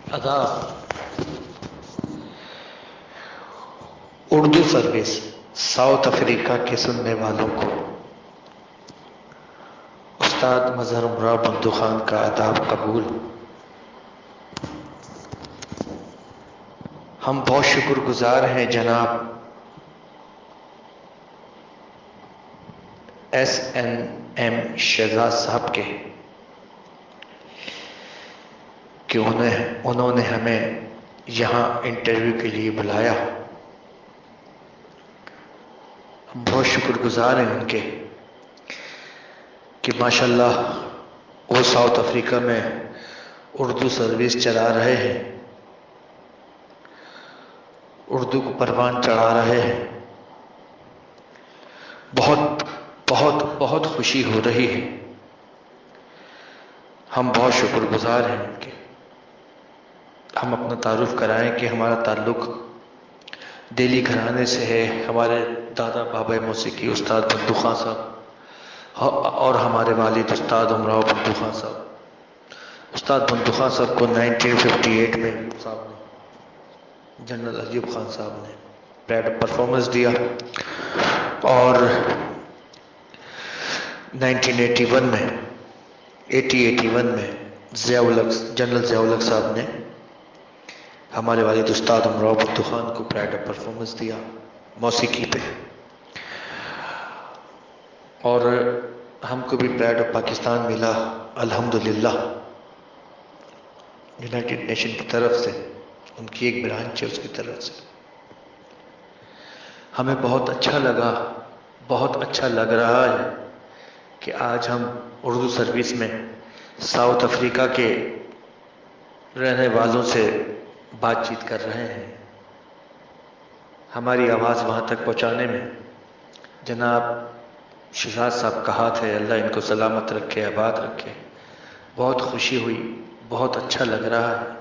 آداب۔ Urdu service South Africa کے سننے والوں کو استاد مظہر عمرہ بندو خان کا آداب قبول۔ ہم بہت شکر گزار ہیں جناب SNM شہزاد صاحب کے کہ انہوں نے ہمیں یہاں انٹرویو کے لیے بلایا۔ ہم بہت شکر گزار ہیں ان کے کہ ماشاءاللہ وہ ساؤتھ افریقہ میں اردو سروس چلا رہے ہیں، اردو کو پروان چڑھا رہے ہیں۔ بہت بہت بہت خوشی ہو رہی ہے۔ ہم بہت شکر گزار ہیں ان کے۔ ہم اپنا تعارف کرائیں کہ ہمارا تعلق دہلی گھرانے سے ہے۔ ہمارے دادا بابا موسیقی استاد بندو خان صاحب اور ہمارے والد استاد عمرہ بندو خان صاحب۔ استاد بندو خان صاحب کو 1958 میں جنرل ایوب خان صاحب نے پریڈ آف پرفارمنس دیا اور 1981 میں جنرل ضیاء الحق صاحب نے ہمارے والد استاد عمرہ بندو خان کو پریڈ آف پرفارمنس دیا موسیقی پہ، اور ہم کو بھی پریڈ آف پاکستان ملا الحمدللہ یونائٹڈ نیشن کی طرف سے، ان کی ایک برانچ ہے اس کی طرف سے۔ ہمیں بہت اچھا لگا، بہت اچھا لگ رہا ہے کہ آج ہم اردو سروس میں ساؤتھ افریقہ کے رہنے والوں سے بات چیت کر رہے ہیں۔ ہماری آواز وہاں تک پہنچانے میں جناب شہزاد صاحب کا ہاتھ ہے، اللہ ان کو سلامت رکھے، آباد رکھے۔ بہت خوشی ہوئی، بہت اچھا لگ رہا ہے۔